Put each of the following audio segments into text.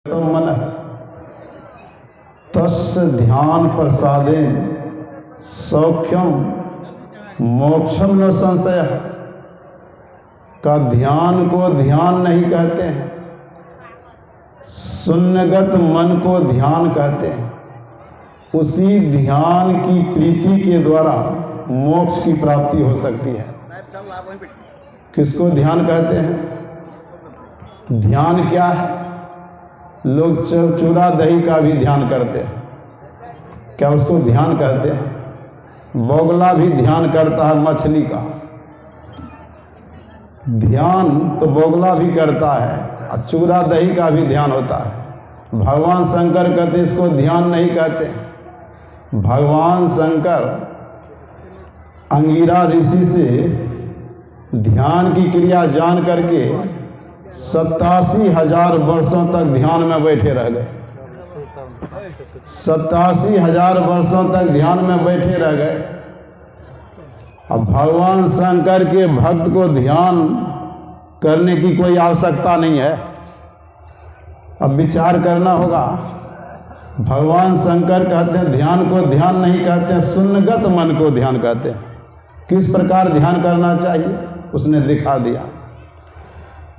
तो मन तस्य ध्यान प्रसादेन सौख्यम मोक्षम न संशय का ध्यान को ध्यान नहीं कहते हैं, शून्यगत मन को ध्यान कहते हैं। उसी ध्यान की प्रीति के द्वारा मोक्ष की प्राप्ति हो सकती है। किसको ध्यान कहते हैं? ध्यान क्या है? लोग चूरा दही का भी ध्यान करते हैं, क्या उसको ध्यान कहते हैं? बोगला भी ध्यान करता है मछली का। ध्यान तो बोगला भी करता है और चूरा दही का भी ध्यान होता है। भगवान शंकर कहते इसको ध्यान नहीं कहते। भगवान शंकर अंगिरा ऋषि से ध्यान की क्रिया जान करके 87,000 वर्षों तक ध्यान में बैठे रह गए। 87,000 वर्षों तक ध्यान में बैठे रह गए। अब भगवान शंकर के भक्त को ध्यान करने की कोई आवश्यकता नहीं है। अब विचार करना होगा। भगवान शंकर कहते हैं ध्यान को ध्यान नहीं कहते हैं, शून्यगत मन को ध्यान कहते हैं। किस प्रकार ध्यान करना चाहिए उसने दिखा दिया।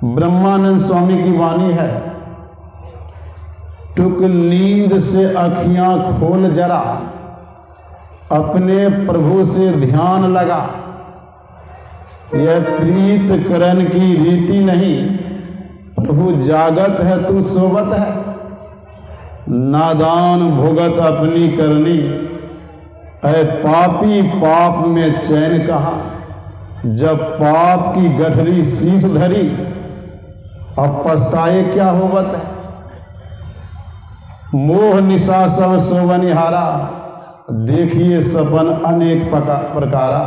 ब्रह्मानंद स्वामी की वाणी है, टुक नींद से अखियां खोल जरा, अपने प्रभु से ध्यान लगा। यह प्रीत करण की रीति नहीं, प्रभु जागत है तू सोवत है। नादान भुगत अपनी करनी, ऐ पापी पाप में चैन कहाँ। जब पाप की गठरी शीश धरी, अब पछताए क्या होवत है। मोह निशा सब सोवनिहारा, देखिए सपन अनेक प्रकारा।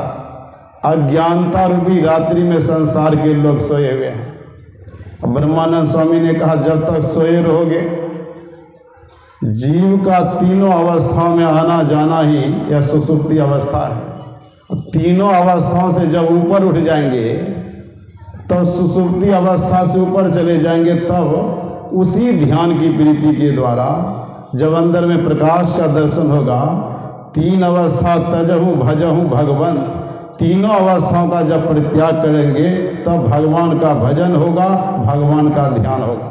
अज्ञानता रूपी रात्रि में संसार के लोग सोए हुए हैं। ब्रह्मानंद स्वामी ने कहा जब तक सोए रहोगे, जीव का तीनों अवस्थाओं में आना जाना ही यह सुसुप्ति अवस्था है। तीनों अवस्थाओं से जब ऊपर उठ जाएंगे तब सुसुप्ति अवस्था से ऊपर चले जाएंगे, तब उसी ध्यान की प्रीति के द्वारा जब अंदर में प्रकाश का दर्शन होगा, तीन अवस्था तजहूँ भजहूँ भगवान, तीनों अवस्थाओं का जब परित्याग करेंगे तब भगवान का भजन होगा, भगवान का ध्यान होगा।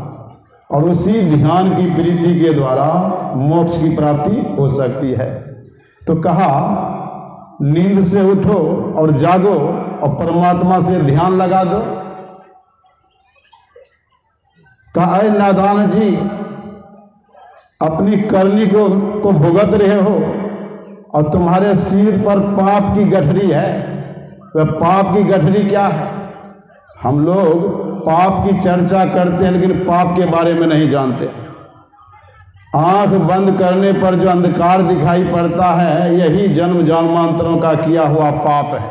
और उसी ध्यान की प्रीति के द्वारा मोक्ष की प्राप्ति हो सकती है। तो कहा नींद से उठो और जागो और परमात्मा से ध्यान लगा दो। कहा ऐ नादान जी, अपनी करनी को भुगत रहे हो और तुम्हारे सिर पर पाप की गठरी है। वह पाप की गठरी क्या है? हम लोग पाप की चर्चा करते हैं लेकिन पाप के बारे में नहीं जानते। आंख बंद करने पर जो अंधकार दिखाई पड़ता है, यही जन्म जन्मांतरों का किया हुआ पाप है।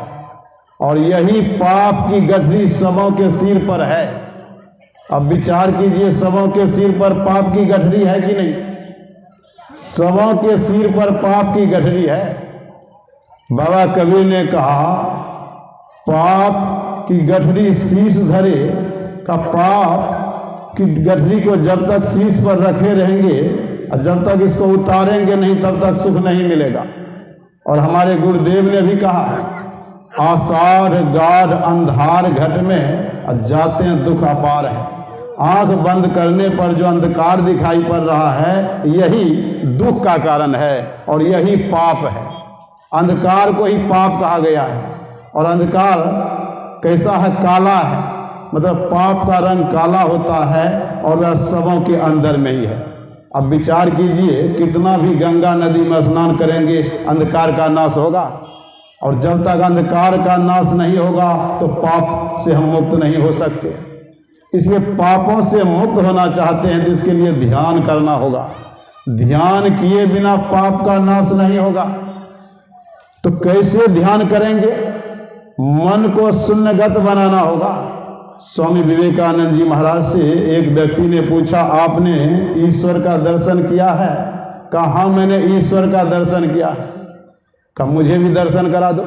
और यही पाप की गठरी सबों के सिर पर है। अब विचार कीजिए, सबों के सिर पर पाप की गठरी है कि नहीं? सबों के सिर पर पाप की गठरी है। बाबा कबीर ने कहा पाप की गठरी शीश धरे का, पाप की गठरी को जब तक शीश पर रखे रहेंगे और जब तक इसको उतारेंगे नहीं तब तक सुख नहीं मिलेगा। और हमारे गुरुदेव ने भी कहा आषाढ़ गाढ़ अंधार घट में जाते हैं दुख अपार है। आंख बंद करने पर जो अंधकार दिखाई पड़ रहा है, यही दुख का कारण है और यही पाप है। अंधकार को ही पाप कहा गया है। और अंधकार कैसा है? काला है, मतलब पाप का रंग काला होता है और वह सबों के अंदर में ही है। अब विचार कीजिए, कितना भी गंगा नदी में स्नान करेंगे अंधकार का नाश होगा। और जब तक अंधकार का नाश नहीं होगा तो पाप से हम मुक्त नहीं हो सकते। इसलिए पापों से मुक्त होना चाहते हैं तो इसके लिए ध्यान करना होगा। ध्यान किए बिना पाप का नाश नहीं होगा। तो कैसे ध्यान करेंगे? मन को शून्यगत बनाना होगा। स्वामी विवेकानंद जी महाराज से एक व्यक्ति ने पूछा आपने ईश्वर का दर्शन किया है? कहा हाँ मैंने ईश्वर का दर्शन किया है। कहा मुझे भी दर्शन करा दो।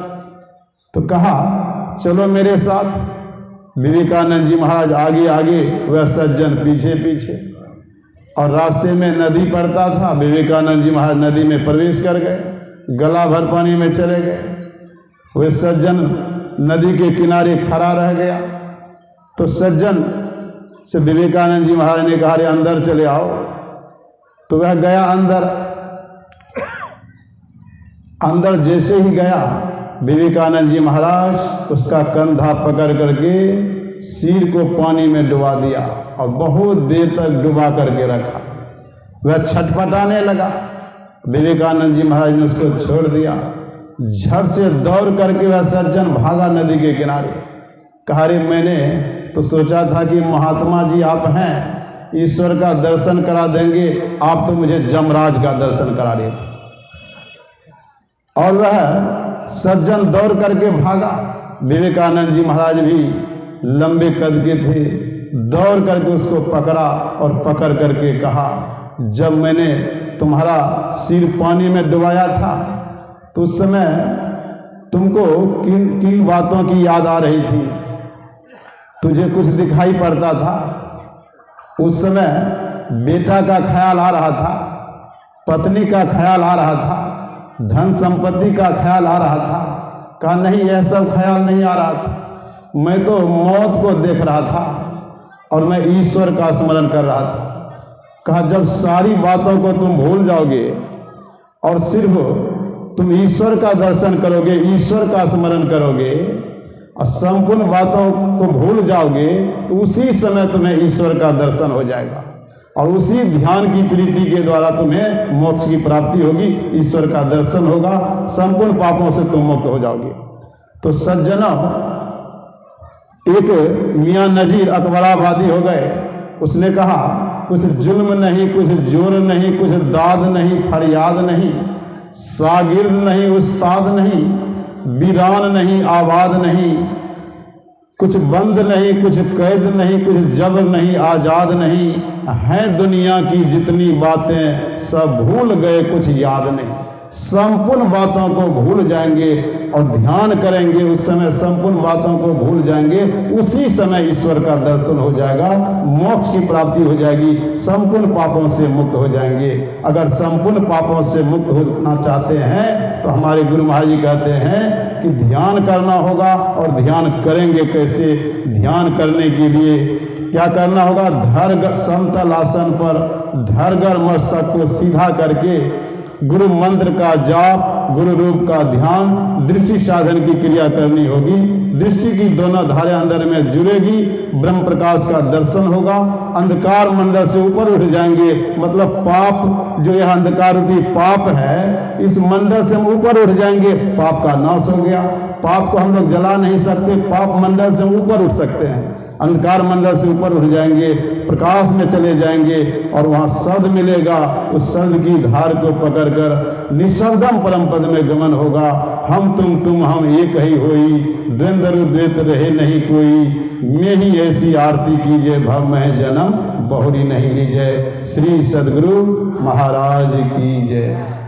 तो कहा चलो मेरे साथ। विवेकानंद जी महाराज आगे आगे, वह सज्जन पीछे पीछे। और रास्ते में नदी पड़ता था। विवेकानंद जी महाराज नदी में प्रवेश कर गए, गला भर पानी में चले गए। वे सज्जन नदी के किनारे खड़ा रह गया। तो सज्जन से विवेकानंद जी महाराज ने कहा, अरे अंदर चले आओ। तो वह गया अंदर। अंदर जैसे ही गया, विवेकानंद जी महाराज उसका कंधा पकड़ करके सिर को पानी में डुबा दिया और बहुत देर तक डुबा करके रखा। वह छटपटाने लगा। विवेकानंद जी महाराज ने उसको छोड़ दिया। झट से दौड़ करके वह सज्जन भागा नदी के किनारे। कहा, रे मैंने तो सोचा था कि महात्मा जी आप हैं, ईश्वर का दर्शन करा देंगे, आप तो मुझे जमराज का दर्शन करा रहे थे। और वह सज्जन दौड़ करके भागा। विवेकानंद जी महाराज भी लंबे कद के थे, दौड़ करके उसको पकड़ा और पकड़ करके कहा, जब मैंने तुम्हारा सिर पानी में डुबाया था तो उस समय तुमको किन किन बातों की याद आ रही थी? तुझे कुछ दिखाई पड़ता था? उस समय बेटा का ख्याल आ रहा था, पत्नी का ख्याल आ रहा था, धन संपत्ति का ख्याल आ रहा था? कहा, नहीं, यह सब ख्याल नहीं आ रहा था। मैं तो मौत को देख रहा था और मैं ईश्वर का स्मरण कर रहा था। कहा, जब सारी बातों को तुम भूल जाओगे और सिर्फ तुम ईश्वर का दर्शन करोगे, ईश्वर का स्मरण करोगे और संपूर्ण बातों को भूल जाओगे, तो उसी समय तुम्हें ईश्वर का दर्शन हो जाएगा और उसी ध्यान की प्रीति के द्वारा तुम्हें मोक्ष की प्राप्ति होगी, ईश्वर का दर्शन होगा, संपूर्ण पापों से तुम मुक्त हो जाओगे। तो सज्जनों, एक मियां नजीर अकबराबादी हो गए। उसने कहा, कुछ जुल्म नहीं, कुछ जोर नहीं, कुछ दाद नहीं, फरियाद नहीं, शागिर्द नहीं, उस्ताद नहीं, वीरान नहीं, आबाद नहीं, कुछ बंद नहीं, कुछ कैद नहीं, कुछ जबर नहीं, आजाद नहीं, है दुनिया की जितनी बातें सब भूल गए, कुछ याद नहीं। संपूर्ण बातों को भूल जाएंगे और ध्यान करेंगे, उस समय संपूर्ण बातों को भूल जाएंगे, उसी समय ईश्वर का दर्शन हो जाएगा, मोक्ष की प्राप्ति हो जाएगी, संपूर्ण पापों से मुक्त हो जाएंगे। अगर संपूर्ण पापों से मुक्त होना चाहते हैं तो हमारे गुरु महाराज जी कहते हैं कि ध्यान करना होगा। और ध्यान करेंगे कैसे? ध्यान करने के लिए क्या करना होगा? धैर्य समतल आसन पर धैर्य मस्तक को सीधा करके गुरु मंत्र का जाप, गुरु रूप का ध्यान, दृष्टि साधन की क्रिया करनी होगी। दृष्टि की दोनों धारें अंदर में जुड़ेगी, ब्रह्म प्रकाश का दर्शन होगा, अंधकार मंडल से ऊपर उठ जाएंगे। मतलब पाप, जो यह अंधकार रूपी पाप है, इस मंडल से हम ऊपर उठ जाएंगे, पाप का नाश हो गया। पाप को हम लोग जला नहीं सकते, पाप मंडल से ऊपर उठ सकते हैं। अंधकार मंडल से ऊपर उठ जाएंगे, प्रकाश में चले जाएंगे और वहाँ शब्द मिलेगा। उस शब्द की धार को पकड़कर निशब्दम परम पद में गमन होगा। हम तुम हम एक ही होई, द्वंद्व द्वैत रहे नहीं कोई, मैं ही ऐसी आरती कीजिए, भव में जन्म बहुरी नहीं लीजिए। श्री सद्गुरु महाराज की जय।